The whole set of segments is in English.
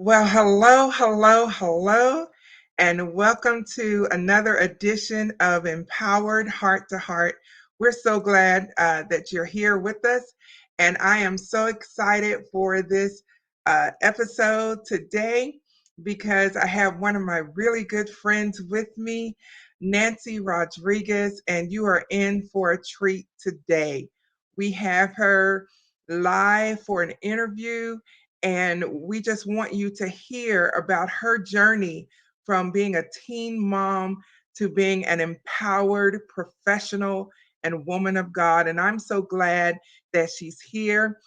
Well, hello, hello, hello, and welcome to another edition of Empowered Heart to Heart. We're so glad that you're here with us, and I am so excited for this episode today because I have one of my really good friends with me, Nancy Rodriguez, and you are in for a treat today. We have her live for an interview and we just want you to hear about her journey from being a teen mom to being an empowered professional and woman of God. And I'm so glad that she's here.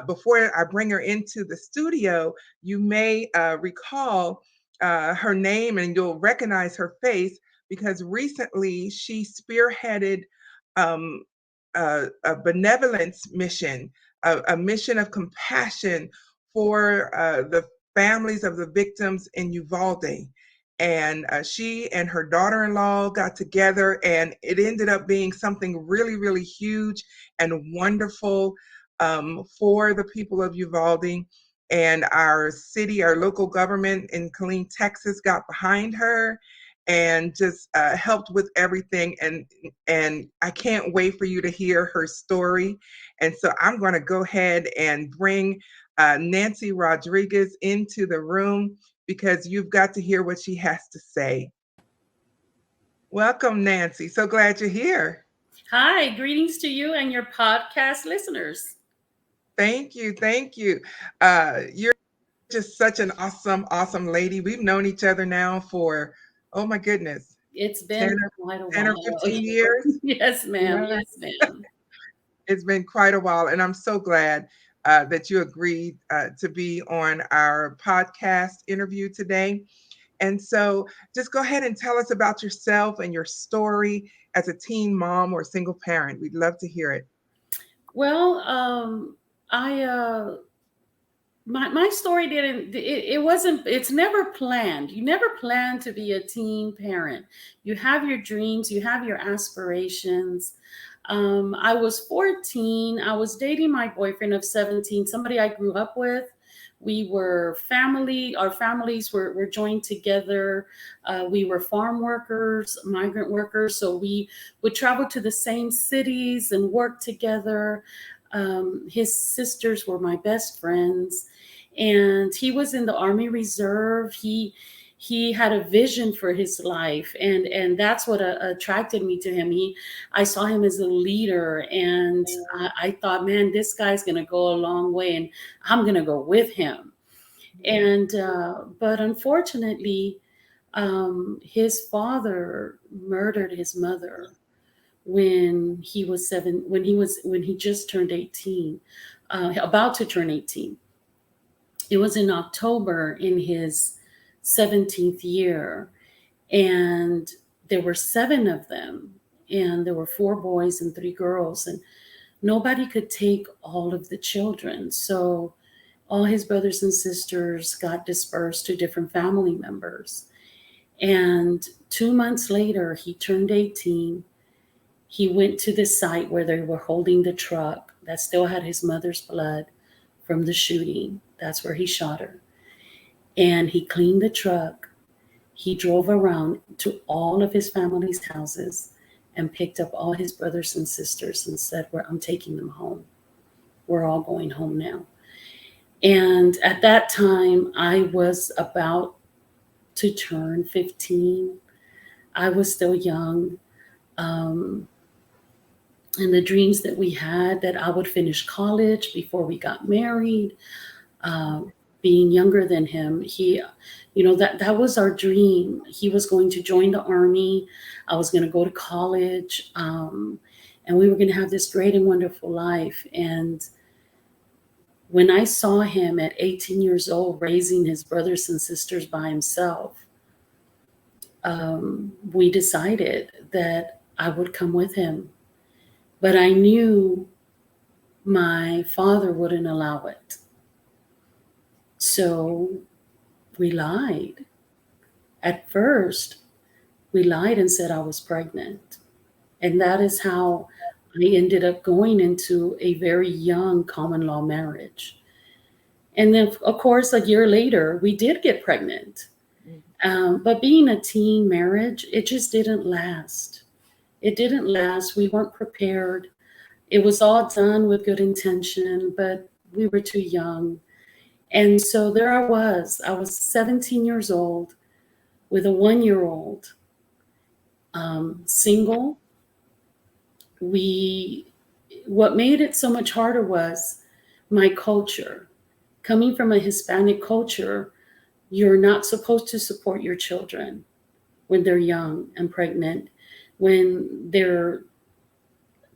Before I bring her into the studio, you may recall her name and you'll recognize her face because recently she spearheaded um, a benevolence mission, a mission of compassion for the families of the victims in Uvalde. And she and her daughter in law got together, and it ended up being something really, really huge and wonderful for the people of Uvalde. And our city, our local government in Killeen, Texas, got behind her and just helped with everything. And I can't wait for you to hear her story. And so I'm going to go ahead and bring Nancy Rodriguez into the room because you've got to hear what she has to say. Welcome, Nancy. So glad you're here. Hi, greetings to you and your podcast listeners. Thank you. Thank you. You're just such an awesome, awesome lady. We've known each other now for, oh my goodness, It's 10 been or, quite a 10 or while. 15 years. Yes, ma'am. Yeah. Yes, ma'am. It's been quite a while, and I'm so glad that you agreed to be on our podcast interview today. And so just go ahead and tell us about yourself and your story as a teen mom or single parent. We'd love to hear it. Well, I my story didn't it wasn't it's never planned. You never plan to be a teen parent. You have your dreams, you have your aspirations. I was 14. I was dating my boyfriend of 17, somebody I grew up with. We were family. Our families were joined together. We were farm workers, migrant workers. So we would travel to the same cities and work together. His sisters were my best friends, and he was in the Army Reserve. He had a vision for his life, and that's what attracted me to him. I saw him as a leader, and I thought, man, this guy's gonna go a long way, and I'm gonna go with him. And but unfortunately, his father murdered his mother when he was when he just turned 18, about to turn 18. It was in October in his 17th year, and there were seven of them, and there were four boys and three girls, and nobody could take all of the children. So all his brothers and sisters got dispersed to different family members. And 2 months later, he turned 18. He went to the site where they were holding the truck that still had his mother's blood from the shooting. That's where he shot her. And he cleaned the truck. He drove around to all of his family's houses and picked up all his brothers and sisters and said, I'm taking them home. We're all going home now. And at that time, I was about to turn 15. I was still young. And the dreams that we had, that I would finish college before we got married, uh, being younger than him, that was our dream. He was going to join the Army. I was going to go to college, and we were going to have this great and wonderful life. And when I saw him at 18 years old raising his brothers and sisters by himself, we decided that I would come with him. But I knew my father wouldn't allow it. So we lied. At first, we lied and said I was pregnant. And that is how I ended up going into a very young common law marriage. And then, of course, a year later, we did get pregnant. Mm. But being a teen marriage, it just didn't last. It didn't last. We weren't prepared. It was all done with good intention, but we were too young. And so there I was. I was 17 years old with a 1 year old, single. We, what made it so much harder was my culture. Coming from a Hispanic culture, you're not supposed to support your children when they're young and pregnant, when they're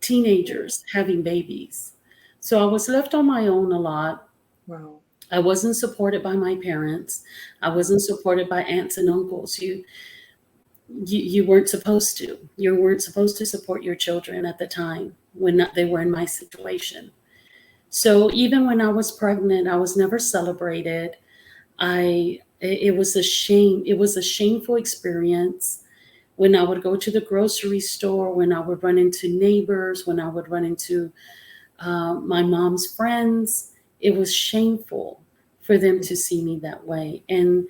teenagers having babies. So I was left on my own a lot. Wow. I wasn't supported by my parents. I wasn't supported by aunts and uncles. You weren't supposed to. You weren't supposed to support your children at the time when they were in my situation. So even when I was pregnant, I was never celebrated. It was a shame. It was a shameful experience when I would go to the grocery store, when I would run into neighbors, when I would run into my mom's friends. It was shameful for them to see me that way, and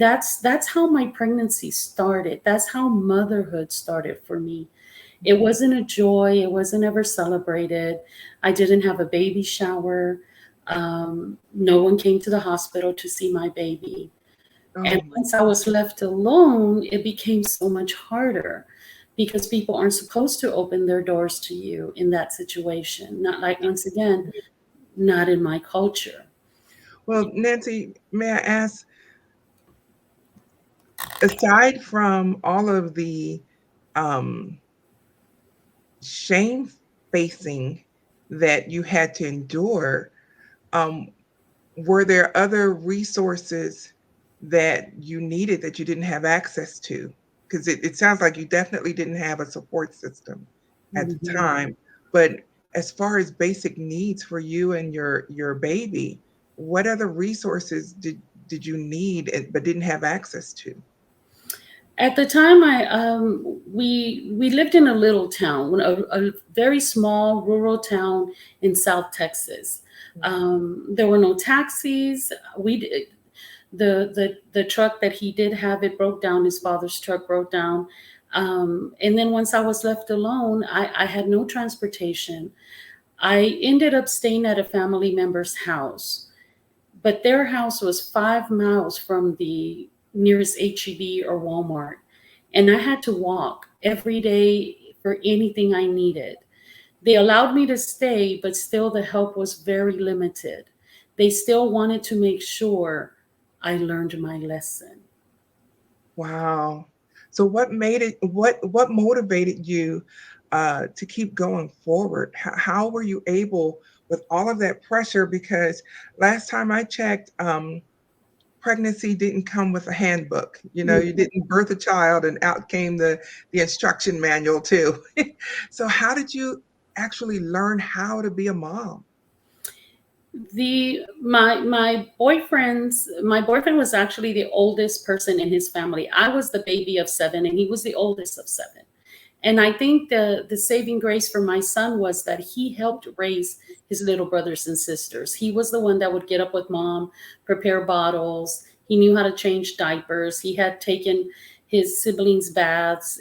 that's how my pregnancy started. That's how motherhood started for me. It wasn't a joy. It wasn't ever celebrated. I didn't have a baby shower. No one came to the hospital to see my baby. And Oh my. once I was left alone, it became so much harder because people aren't supposed to open their doors to you in that situation. Not like, once again, not in my culture. Well, Nancy, may I ask, aside from all of the um, shame facing that you had to endure, um, were there other resources that you needed that you didn't have access to? Because it sounds like you definitely didn't have a support system at the Mhm. time. But as far as basic needs for you and your baby, what other resources did you need but didn't have access to? At the time, we lived in a little town, a very small rural town in South Texas. There were no taxis. The truck that he did have, it broke down. His father's truck broke down, and then once I was left alone, I had no transportation. I ended up staying at a family member's house, but their house was 5 miles from the nearest HEB or Walmart. And I had to walk every day for anything I needed. They allowed me to stay, but still the help was very limited. They still wanted to make sure I learned my lesson. Wow. So what motivated you to keep going forward? How were you able with all of that pressure? Because last time I checked, pregnancy didn't come with a handbook. You know, you Mhm. didn't birth a child and out came the instruction manual too. So how did you actually learn how to be a mom? My boyfriend was actually the oldest person in his family. I was the baby of seven, and he was the oldest of seven. And I think the saving grace for my son was that he helped raise his little brothers and sisters. He was the one that would get up with mom, prepare bottles. He knew how to change diapers. He had taken his siblings baths.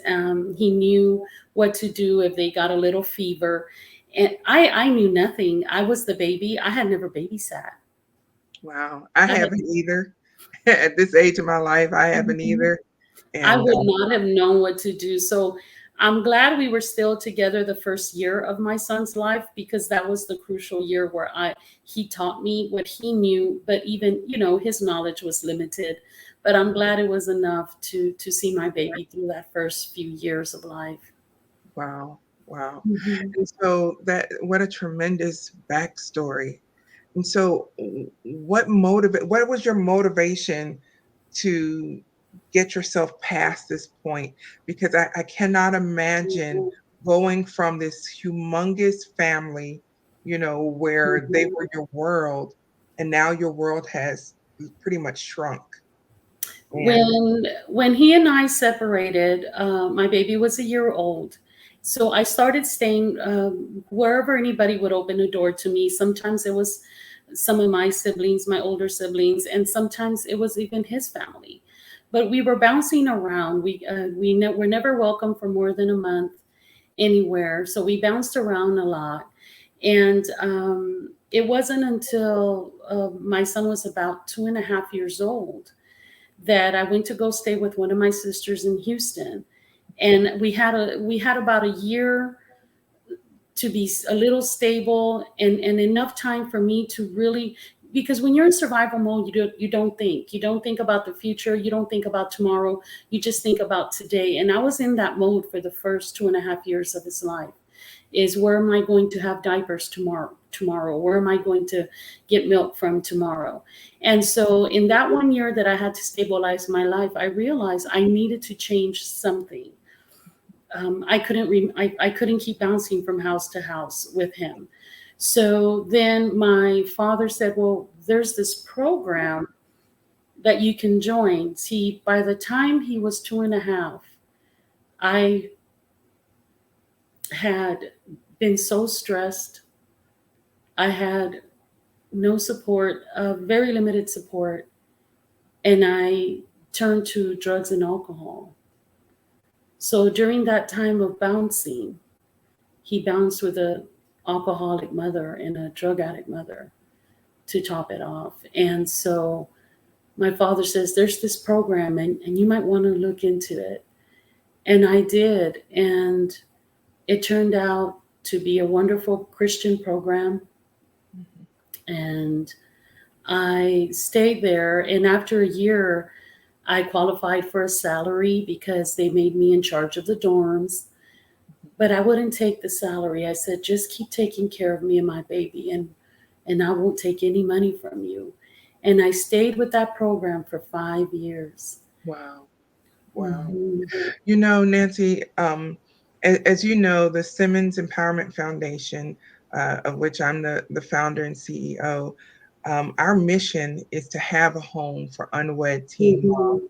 He knew what to do if they got a little fever. And I knew nothing. I was the baby. I had never babysat. Wow, I I had haven't either. At this age of my life, I haven't Mhm. either. I And would not have known what to do. So I'm glad we were still together the first year of my son's life, because that was the crucial year where I he taught me what he knew, but even, his knowledge was limited. But I'm glad it was enough to see my baby through that first few years of life. wow, wow. Mhm. And so that what a tremendous backstory. And so what was your motivation to get yourself past this point? Because I cannot imagine Mhm. going from this humongous family, where they Mhm. were your world, and now your world has pretty much shrunk. And When he and I separated, my baby was a year old. So I started staying wherever anybody would open a door to me. Sometimes it was some of my siblings, my older siblings, and sometimes it was even his family. But we were bouncing around. We're never welcome for more than a month anywhere, so we bounced around a lot. And it wasn't until my son was about 2.5 years old that I went to go stay with one of my sisters in Houston, and we had about a year to be a little stable, and enough time for me to really, because when you're in survival mode, you don't think about the future, you don't think about tomorrow, you just think about today. And I was in that mode for the first 2.5 years of his life. Is, where am I going to have diapers tomorrow, where am I going to get milk from tomorrow? And so in that 1 year that I had to stabilize my life, I realized I needed to change something. I couldn't keep bouncing from house to house with him. So then my father said, well, there's this program that you can join. See, by the time he was 2.5, I had been so stressed. I had no support, very limited support, and I turned to drugs and alcohol. So during that time of bouncing, he bounced with a alcoholic mother and a drug addict mother to top it off. And so my father says, there's this program, and you might want to look into it. And I did. And it turned out to be a wonderful Christian program. And I stayed there. And after a year, I qualified for a salary because they made me in charge of the dorms. But I wouldn't take the salary. I said, just keep taking care of me and my baby, and I won't take any money from you. And I stayed with that program for 5 years. Wow. Wow. Mhm. You know, Nancy, as you know, the Simmons Empowerment Foundation, of which I'm the founder and CEO, our mission is to have a home for unwed teen moms, Mhm.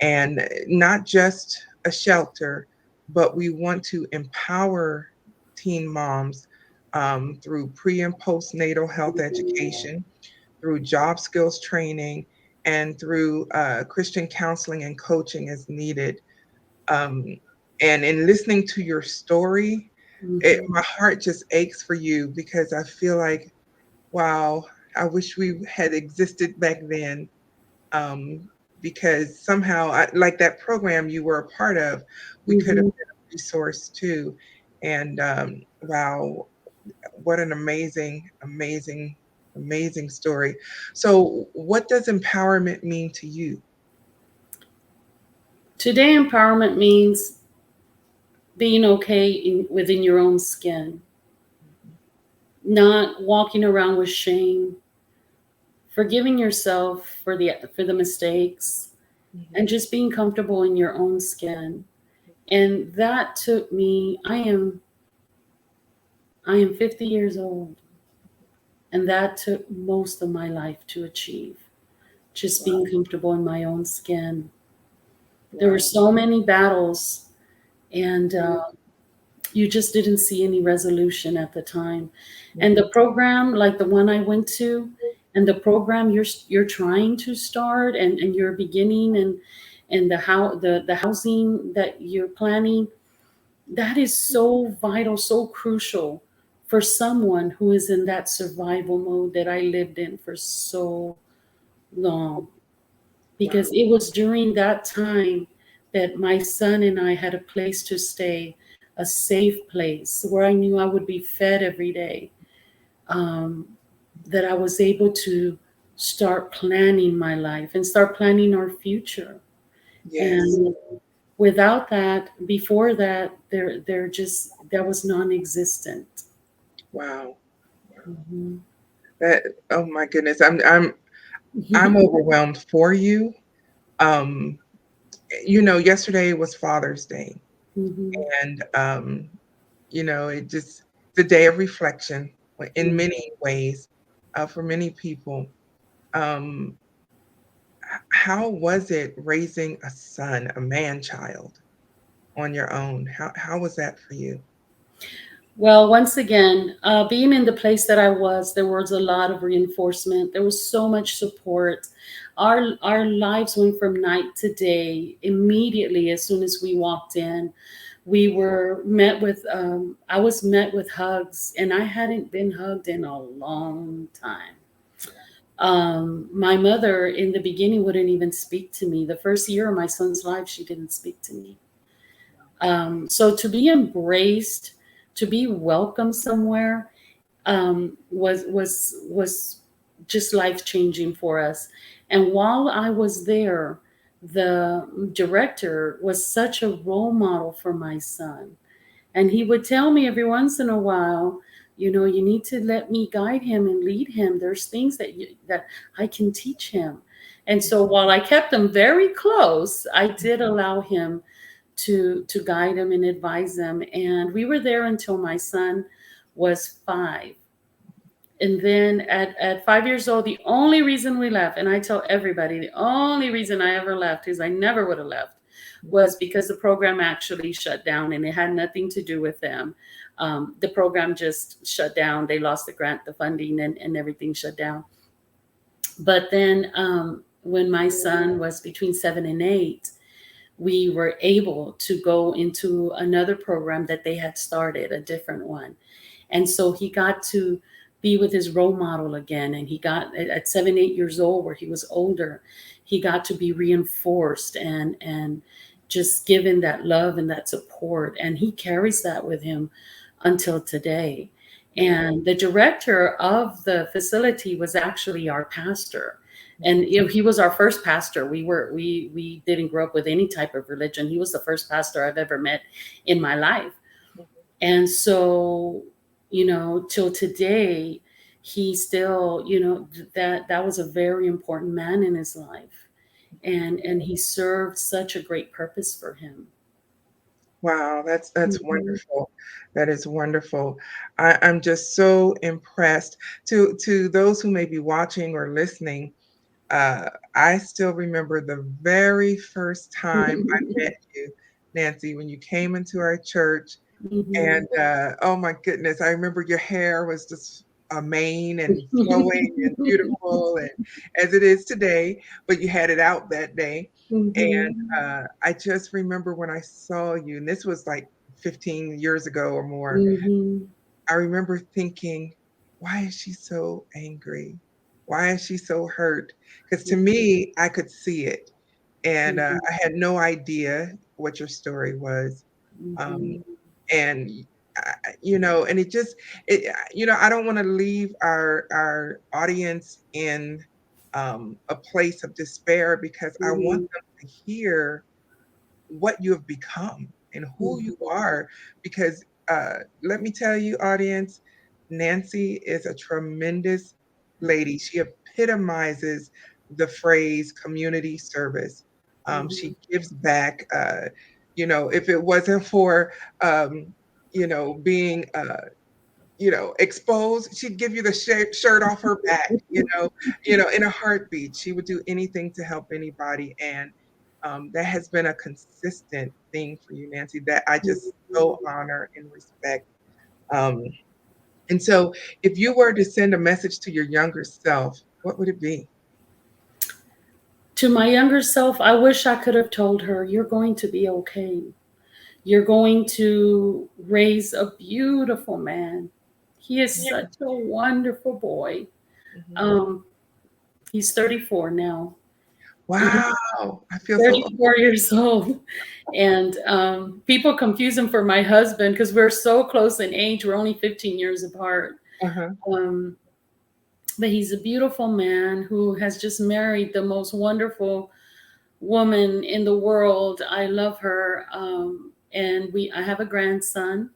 and not just a shelter, but we want to empower teen moms through pre and postnatal health education, through job skills training, and through Christian counseling and coaching as needed. Um, and in listening to your story, Mhm. my heart just aches for you because I feel like, wow, I wish we had existed back then. Um, because somehow, like that program you were a part of, we could have Mhm. been a resource too. And wow, what an amazing, amazing, amazing story. So, what does empowerment mean to you? Today, empowerment means being okay within your own skin, not walking around with shame, forgiving yourself for the mistakes, Mhm. and just being comfortable in your own skin. And that took me. I am 50 years old, and that took most of my life to achieve. Just Wow, being comfortable in my own skin. There were wow. so many battles, and you just didn't see any resolution at the time. And Mhm. the program, like the one I went to, and the program you're trying to start, and you're beginning, and the housing that you're planning, that is so vital, so crucial for someone who is in that survival mode that I lived in for so long. Because Wow. it was during that time that my son and I had a place to stay, a safe place where I knew I would be fed every day, um, that I was able to start planning my life and start planning our future. Yes. And without that, before that, there just that was non-existent. Wow. Mhm. That, oh my goodness. I'm overwhelmed for you. Um, you know, yesterday was Father's Day, Mhm. and it just the day of reflection in Mhm. many ways for many people. Um, how was it raising a son, a man child, on your own? How was that for you? Well, once again, being in the place that I was, there was a lot of reinforcement. There was so much support. Our lives went from night to day immediately as soon as we walked in. We were met with. I was met with hugs, and I hadn't been hugged in a long time. My mother in the beginning wouldn't even speak to me. The first year of my son's life, she didn't speak to me. So to be embraced, to be welcome somewhere, was just life changing for us. And while I was there, the director was such a role model for my son, and he would tell me every once in a while, you need to let me guide him and lead him. There's things that I can teach him. And so while I kept him very close, I did allow him to guide him and advise him. And we were there until my son was 5. And then at 5 years old, the only reason we left, and I tell everybody, the only reason I ever left, is I never would have left, was because the program actually shut down, and it had nothing to do with them. The program just shut down. They lost the grant, the funding, and everything shut down. But then when my son was between 7 and 8, we were able to go into another program that they had started, a different one. And so he got to be with his role model again. And he got at 7, 8 years old, where he was older, he got to be reinforced and just given that love and that support. And he carries that with him until today. And the director of the facility was actually our pastor. And he was our first pastor. We didn't grow up with any type of religion. He was the first pastor I've ever met in my life. And so, till today, he still, that was a very important man in his life. And he served such a great purpose for him. Wow, that's Mhm. wonderful. That is wonderful. I'm just so impressed. To those who may be watching or listening, I still remember the very first time I met you, Nancy, when you came into our church. And, Mhm. oh my goodness, I remember your hair was just a mane and flowing and beautiful and as it is today, but you had it out that day. And, Mhm. I just remember when I saw you, and this was like 15 years ago or more, Mhm. I remember thinking, "Why is she so angry? Why is she so hurt?" Because to me, I could see it, and, Mhm. I had no idea what your story was. Um, Mhm. and and it just I don't want to leave our audience in a place of despair because I want Mhm. them to hear what you have become and who you Mhm. are because let me tell you, audience, Nancy is a tremendous lady. She epitomizes the phrase community service. Mhm. She gives back. If it wasn't for being exposed, she'd give you the shirt off her back, in a heartbeat. She would do anything to help anybody. And that has been a consistent thing for you, Nancy, that I just so honor and respect. Um, and so, if you were to send a message to your younger self, what would it be? To my younger self, I wish I could have told her, "You're going to be okay. You're going to raise a beautiful man. He is Yeah. such a wonderful boy." Mhm. Um, he's 34 now. He's Wow, I feel so. 34 years old. And people confuse him for my husband because we're so close in age. We're only 15 years apart. Uh-huh. Um, but he's a beautiful man who has just married the most wonderful woman in the world. I love her. And I have a grandson.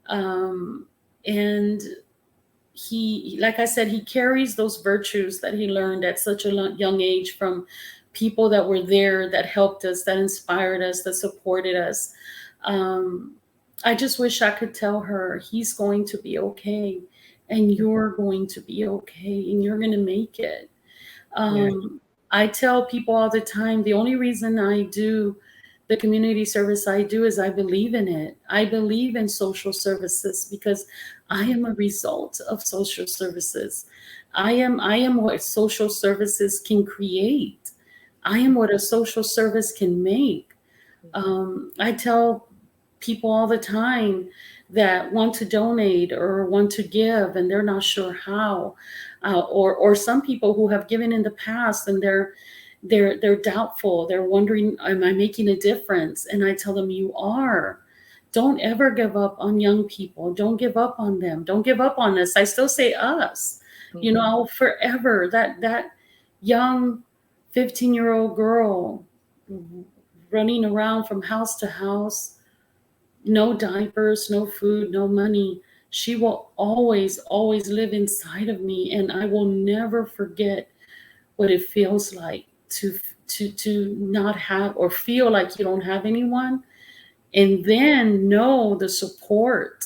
Um, and like I said, he carries those virtues that he learned at such a young age from people that were there, that helped us, that inspired us, that supported us. Um, I just wish I could tell her, he's going to be okay, and you're going to be okay, and you're going to make it. Yeah. um, I tell people all the time, the only reason I do the community service I do is I believe in it. I believe in social services because I am a result of social services. I am what social services can create. I am what a social service can make. I tell people all the time that want to donate or want to give and they're not sure how, or some people who have given in the past and they're doubtful. They're wondering, am I making a difference? And I tell them, you are. Don't ever give up on young people. Don't give up on them. Don't give up on us. I still say us. You know, Mhm. I'll forever that young 15-year-old girl running around from house to house, no diapers, no food, no money. She will always, always live inside of me, and I will never forget what it feels like to not have or feel like you don't have anyone, and then know the support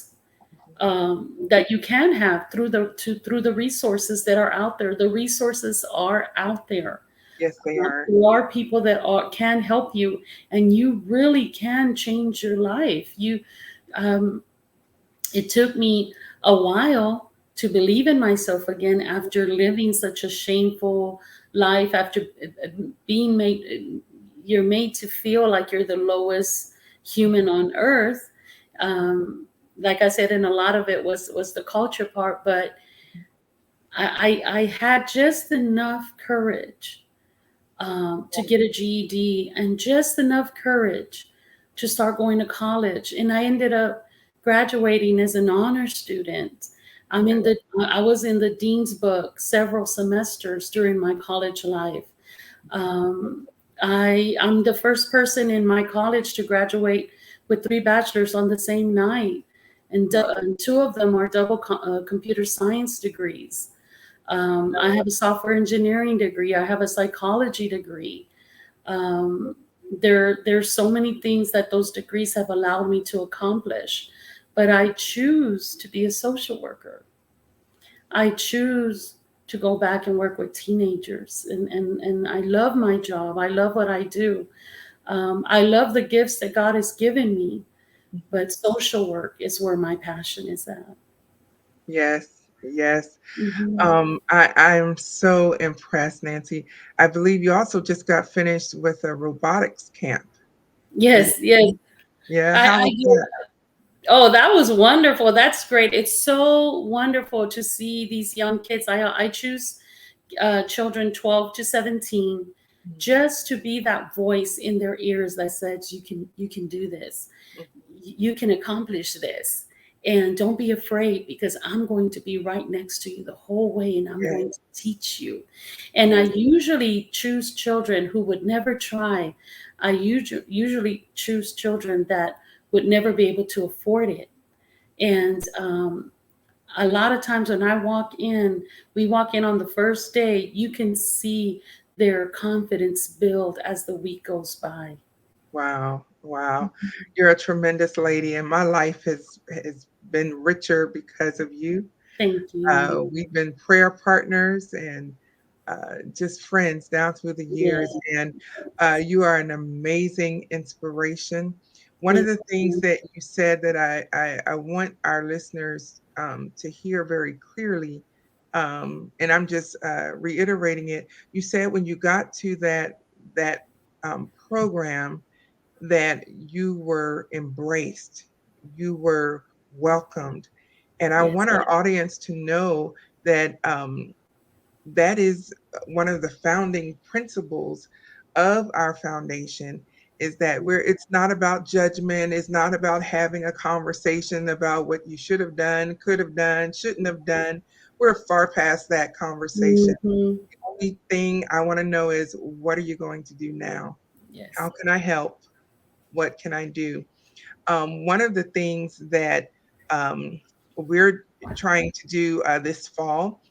that you can have through the resources that are out there. The resources are out there. Yes, they are. There are people that can help you, and you really can change your life. Um, it took me a while to believe in myself again after living such a shameful life, after being made, you're made to feel like you're the lowest human on earth. Um, like I said, and a lot of it was the culture part, but I had just enough courage to get a GED and just enough courage to start going to college. And I ended up graduating as an honor student. I was in the dean's book several semesters during my college life. Um, I'm the first person in my college to graduate with 3 bachelors on the same night, and, Wow. and two of them are double computer science degrees. I have a software engineering degree. I have a psychology degree. Um, there's so many things that those degrees have allowed me to accomplish, but I choose to be a social worker. I choose to go back and work with teenagers, and I love my job. I love what I do. I love the gifts that God has given me, but social work is where my passion is at. Yes, yes. Mhm. I am so impressed, Nancy. I believe you also just got finished with a robotics camp. Are you Yes, yes. Yeah, I, how I was that? Oh, that was wonderful. That's great. It's so wonderful to see these young kids. I choose children 12 to 17 Mhm, just to be that voice in their ears that says you can do this. mhm. You can accomplish this. And don't be afraid because I'm going to be right next to you the whole way and I'm Yes, going to teach you. And I yes, usually choose children who would never try. I usually choose children that would never be able to afford it. And a lot of times when we walk in on the first day, you can see their confidence build as the week goes by. wow, wow. You're a tremendous lady, and my life has been richer because of you. Thank you. We've been prayer partners and just friends down through the Yeah, years. And you are an amazing inspiration. One of thank the things you. that you said that I want our listeners to hear very clearly, and I'm just reiterating it. You said when you got to that program that you were embraced, you were welcomed, and I Yeah. want our audience to know that that is one of the founding principles of our foundation is that it's not about judgment, it's not about having a conversation about what you should have done, could have done, shouldn't have done. We're far past that conversation. Hmm. The only thing I want to know is what are you going to do now? How Yes. can I help? What can I do? One of the things that um, we're trying to do this fall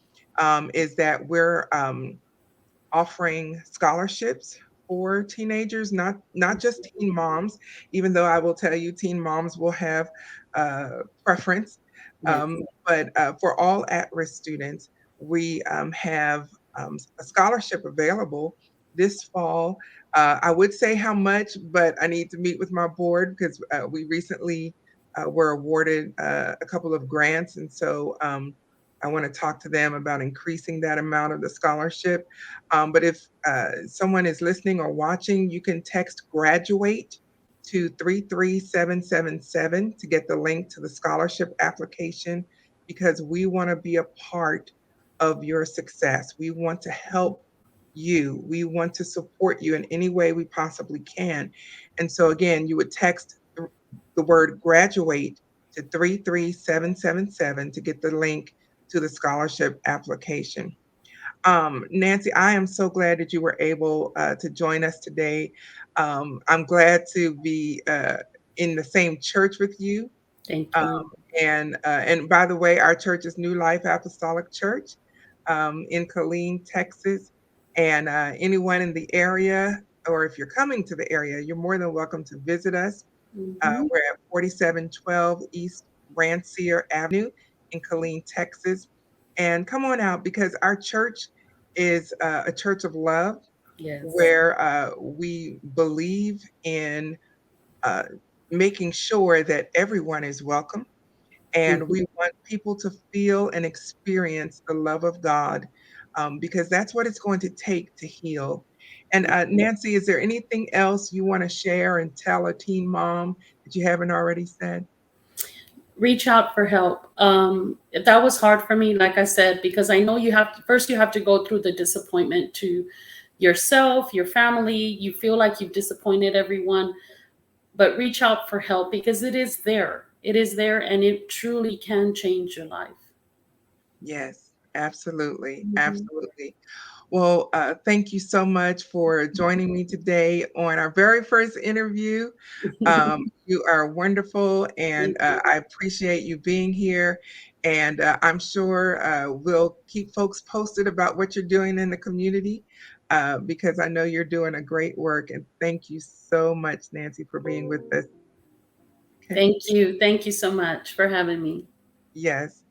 is that we're offering scholarships for teenagers, not just teen moms, even though I will tell you teen moms will have preference, Yes. but for all at-risk students, we have a scholarship available this fall. I would say how much, but I need to meet with my board because we recently were awarded a couple of grants, and so I want to talk to them about increasing that amount of the scholarship. But if someone is listening or watching, you can text graduate to 33777 to get the link to the scholarship application because we want to be a part of your success. We want to help you. We want to support you in any way we possibly can. And so, again, you would text the word graduate to 33777 to get the link to the scholarship application. Nancy, I am so glad that you were able to join us today. I'm glad to be in the same church with you. Thank Um, you. and by the way, our church is New Life Apostolic Church in Killeen, Texas. And anyone in the area, or if you're coming to the area, you're more than welcome to visit us. Hmm. We're at 4712 East Rancier Avenue in Killeen, Texas. And come on out because our church is a church of love Yes. where we believe in uh, making sure that everyone is welcome and Mhm. we want people to feel and experience the love of God because that's what it's going to take to heal. And Nancy, is there anything else you want to share and tell a teen mom that you haven't already said? Reach out for help. That was hard for me, like I said, because I know you have to first you have to go through the disappointment to yourself, your family. You feel like you've disappointed everyone, but reach out for help because it is there. It is there, and it truly can change your life. Yes, absolutely. Mhm. Absolutely. Well, thank you so much for joining me today on our very first interview. You are wonderful, and Thank you. I appreciate you being here. And I'm sure we'll keep folks posted about what you're doing in the community because I know you're doing a great work. And thank you so much, Nancy, for being with us. Okay. Thank you. Thank you so much for having me. Yes.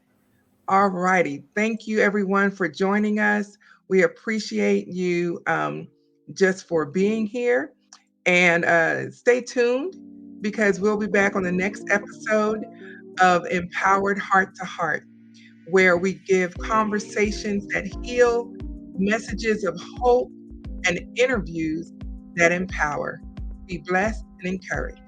All righty. Thank you, everyone, for joining us. We appreciate you just for being here. And stay tuned because we'll be back on the next episode of Empowered Heart to Heart, where we give conversations that heal, messages of hope, and interviews that empower. Be blessed and encouraged.